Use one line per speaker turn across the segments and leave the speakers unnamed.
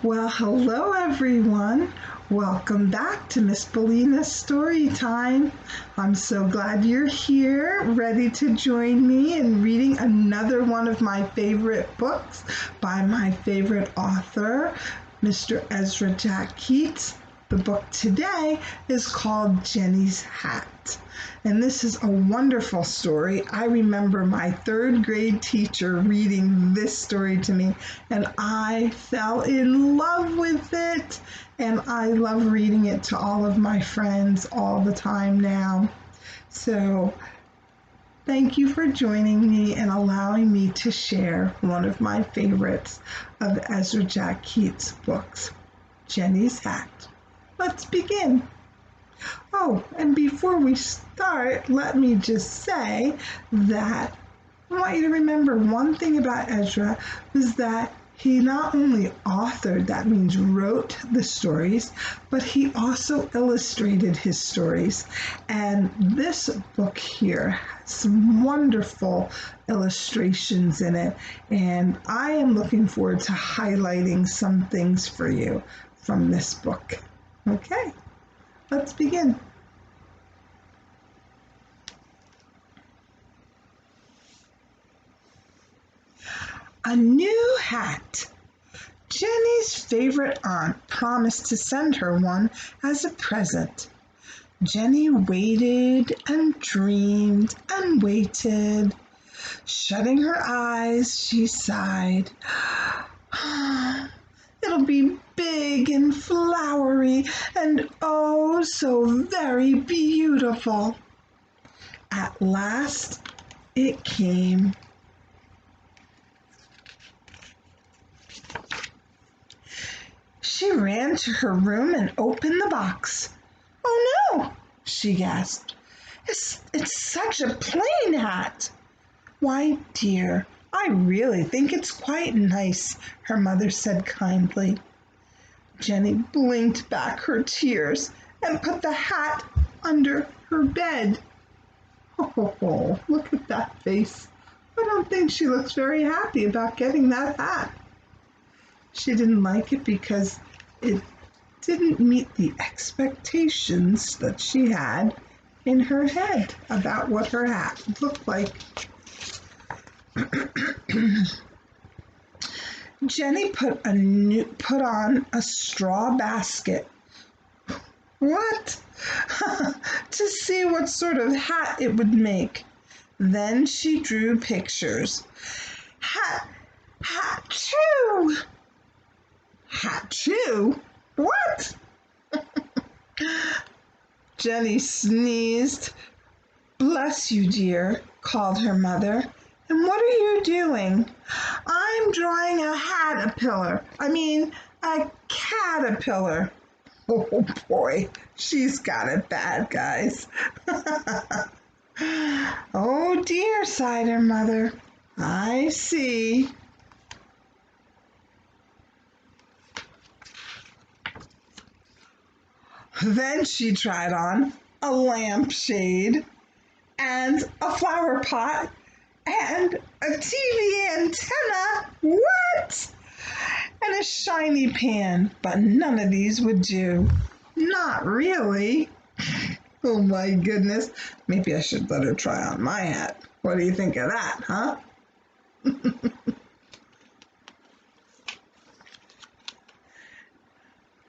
Well, hello everyone. Welcome back to Miss Balina's story time. I'm so glad you're here, ready to join me in reading another one of my favorite books by my favorite author, Mr. Ezra Jack Keats. The book today is called Jennie's Hat. And this is a wonderful story. I remember my third grade teacher reading this story to me, and I fell in love with it. And I love reading it to all of my friends all the time now. So thank you for joining me and allowing me to share one of my favorites of Ezra Jack Keats' books, Jennie's Hat. Let's begin. Oh, and before we start, let me just say that I want you to remember one thing about Ezra was that he not only authored, that means wrote the stories, but he also illustrated his stories. And this book here has some wonderful illustrations in it, and I am looking forward to highlighting some things for you from this book. Okay. Let's begin. A new hat. Jennie's favorite aunt promised to send her one as a present. Jennie waited and dreamed and waited. Shutting her eyes, she sighed. It'll be big and flowery and oh so very beautiful. At last it came. She ran to her room and opened the box. Oh no, she gasped. It's such a plain hat. Why, dear, I really think it's quite nice, her mother said kindly. Jennie blinked back her tears and put the hat under her bed. Oh, look at that face. I don't think she looks very happy about getting that hat. She didn't like it because it didn't meet the expectations that she had in her head about what her hat looked like. Jennie put on a straw basket. What? To see what sort of hat it would make. Then she drew pictures. Hat-choo! Hat-choo? What? Jennie sneezed. Bless you, dear, called her mother. And what are you doing? I'm drawing a caterpillar. Oh boy, she's got it bad, guys. Oh dear, sighed her mother. I see. Then she tried on a lampshade and a flower pot and a TV antenna. What? And a shiny pan, but none of these would do. Not really. Oh my goodness. Maybe I should let her try on my hat. What do you think of that, huh?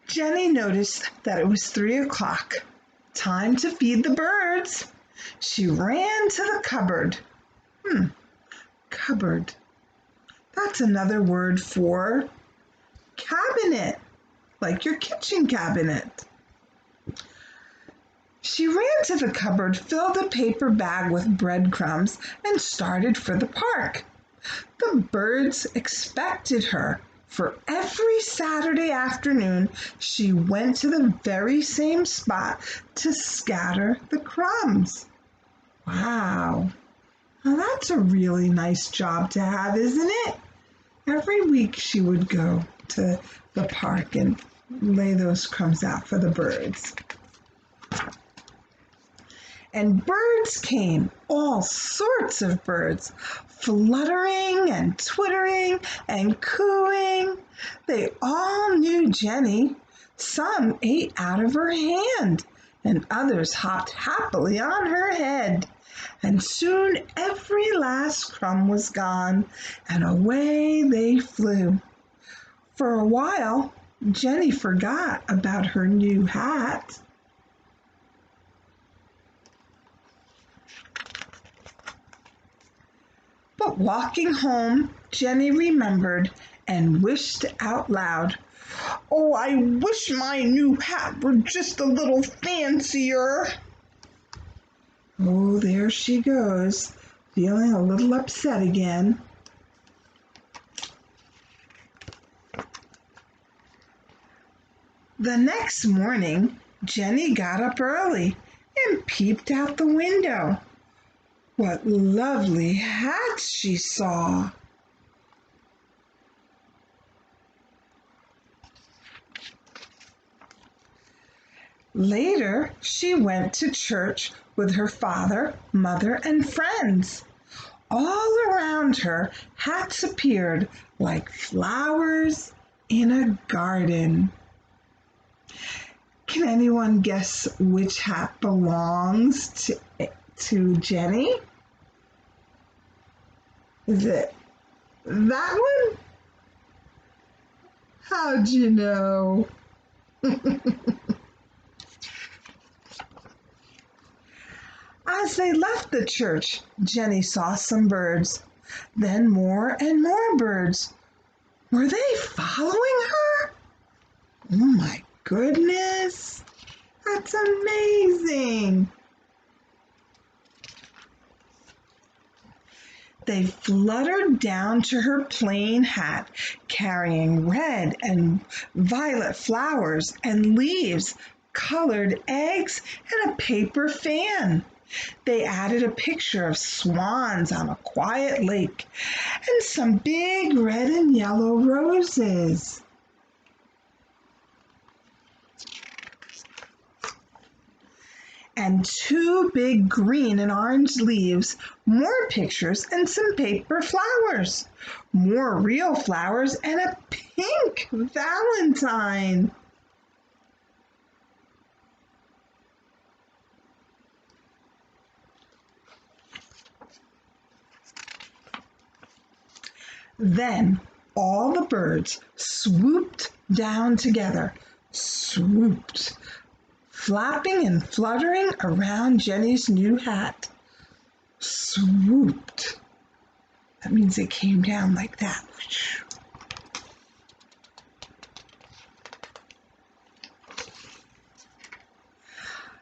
Jennie noticed that it was 3 o'clock. Time to feed the birds. She ran to the cupboard. Cupboard. That's another word for cabinet, like your kitchen cabinet. She ran to the cupboard, filled a paper bag with breadcrumbs, and started for the park. The birds expected her, for every Saturday afternoon she went to the very same spot to scatter the crumbs. Wow. Now that's a really nice job to have, isn't it? Every week she would go to the park and lay those crumbs out for the birds. And birds came, all sorts of birds, fluttering and twittering and cooing. They all knew Jennie. Some ate out of her hand, and others hopped happily on her head. And soon every last crumb was gone, and away they flew. For a while, Jennie forgot about her new hat. But walking home, Jennie remembered and wished out loud, "Oh, I wish my new hat were just a little fancier." Oh, there she goes, feeling a little upset again. The next morning, Jennie got up early and peeped out the window. What lovely hats she saw! Later, she went to church with her father, mother, and friends. All around her, hats appeared like flowers in a garden. Can anyone guess which hat belongs to Jennie? Is it that one? How'd you know? As they left the church, Jennie saw some birds, then more and more birds. Were they following her? Oh my goodness, that's amazing. They fluttered down to her plain hat, carrying red and violet flowers and leaves, colored eggs, and a paper fan. They added a picture of swans on a quiet lake and some big red and yellow roses. And two big green and orange leaves, more pictures and some paper flowers, more real flowers, and a pink valentine. Then all the birds swooped down together, swooped, flapping and fluttering around Jennie's new hat. Swooped. That means they came down like that.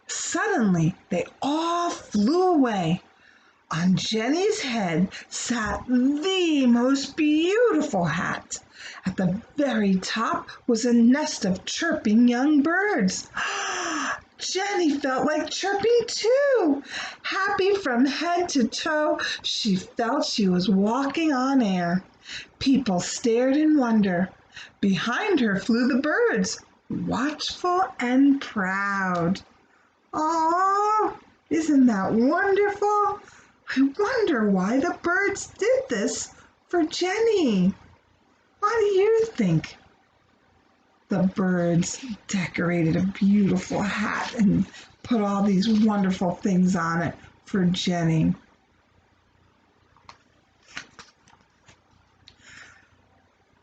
Suddenly, they all flew away. On Jennie's head sat the most beautiful hat. At the very top was a nest of chirping young birds. Jennie felt like chirping too. Happy from head to toe, she felt she was walking on air. People stared in wonder. Behind her flew the birds, watchful and proud. Oh, isn't that wonderful? I wonder why the birds did this for Jennie. What do you think? The birds decorated a beautiful hat and put all these wonderful things on it for Jennie.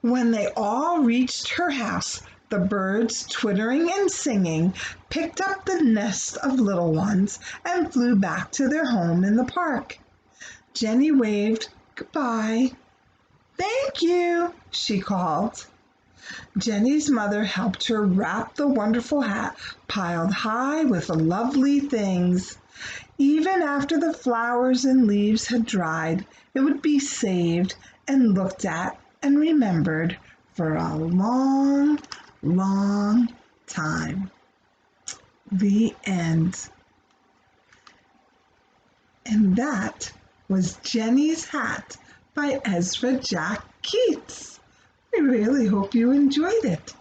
When they all reached her house, the birds, twittering and singing, picked up the nest of little ones and flew back to their home in the park. Jennie waved goodbye. "Thank you," she called. Jennie's mother helped her wrap the wonderful hat piled high with lovely things. Even after the flowers and leaves had dried, it would be saved and looked at and remembered for a long, long time. The end. And that was Jennie's Hat by Ezra Jack Keats. I really hope you enjoyed it.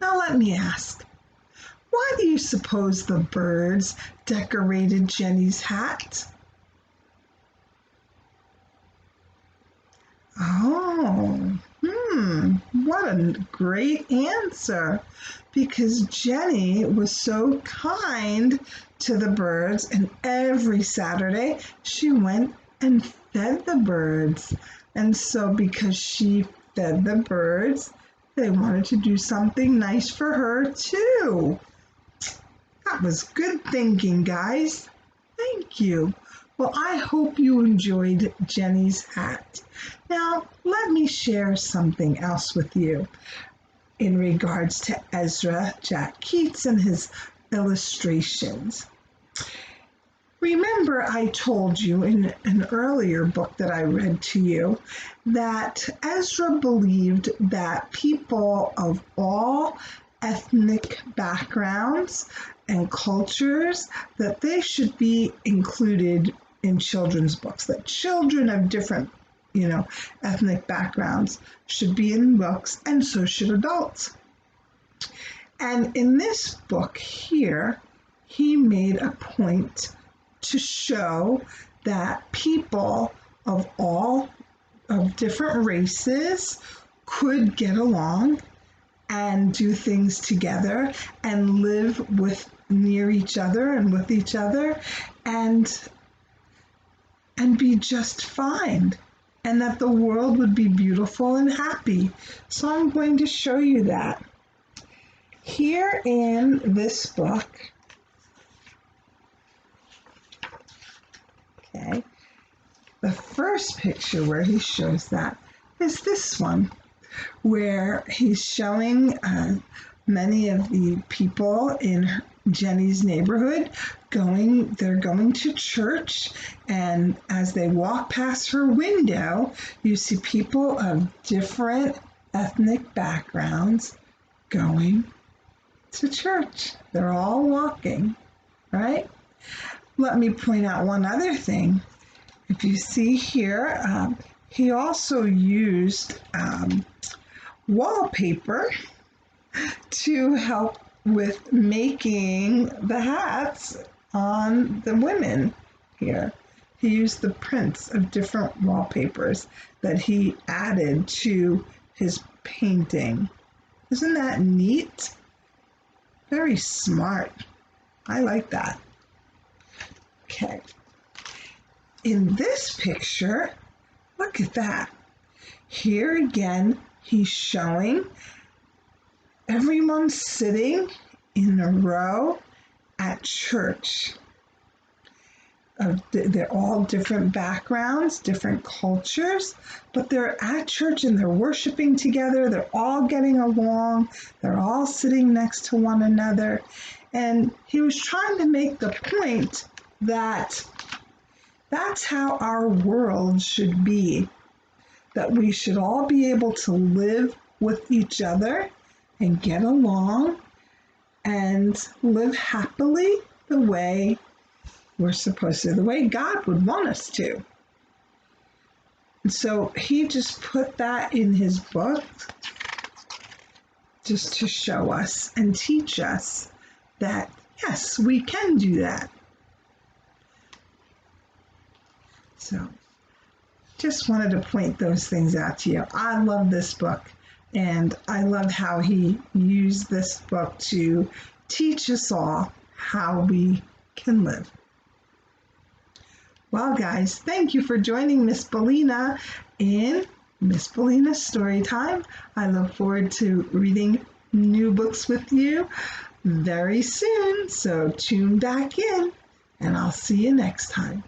Now let me ask, why do you suppose the birds decorated Jennie's hat? Oh, what a great answer, because Jennie was so kind to the birds, and every Saturday she went and fed the birds. And so because she fed the birds, they wanted to do something nice for her too. That was good thinking, guys. Thank you. Well, I hope you enjoyed Jennie's hat. Now, let me share something else with you in regards to Ezra Jack Keats and his illustrations. Remember, I told you in an earlier book that I read to you that Ezra believed that people of all ethnic backgrounds and cultures, that they should be included in children's books, that children of different, ethnic backgrounds should be in books, and so should adults. And in this book here, he made a point to show that people of different races could get along and do things together and live near each other and with each other and be just fine, and that the world would be beautiful and happy. So I'm going to show you that. Here in this book, okay, the first picture where he shows that is this one, where he's showing many of the people in Jennie's neighborhood they're going to church, and as they walk past her window, you see people of different ethnic backgrounds going to church. They're all walking, right? Let me point out one other thing. If you see here, he also used wallpaper to help with making the hats on the women here. He used the prints of different wallpapers that he added to his painting. Isn't that neat? Very smart. I like that. Okay. In this picture, look at that. Here again, he's showing everyone sitting in a row at church. They're all different backgrounds, different cultures, but they're at church and they're worshiping together. They're all getting along. They're all sitting next to one another. And he was trying to make the point that that's how our world should be, that we should all be able to live with each other and get along and live happily the way we're supposed to, the way God would want us to. And so he just put that in his book just to show us and teach us that, yes, we can do that. So just wanted to point those things out to you. I love this book, and I love how he used this book to teach us all how we can live. Well, guys, thank you for joining Miss Balina in Miss Balina's Storytime. I look forward to reading new books with you very soon, so tune back in, and I'll see you next time.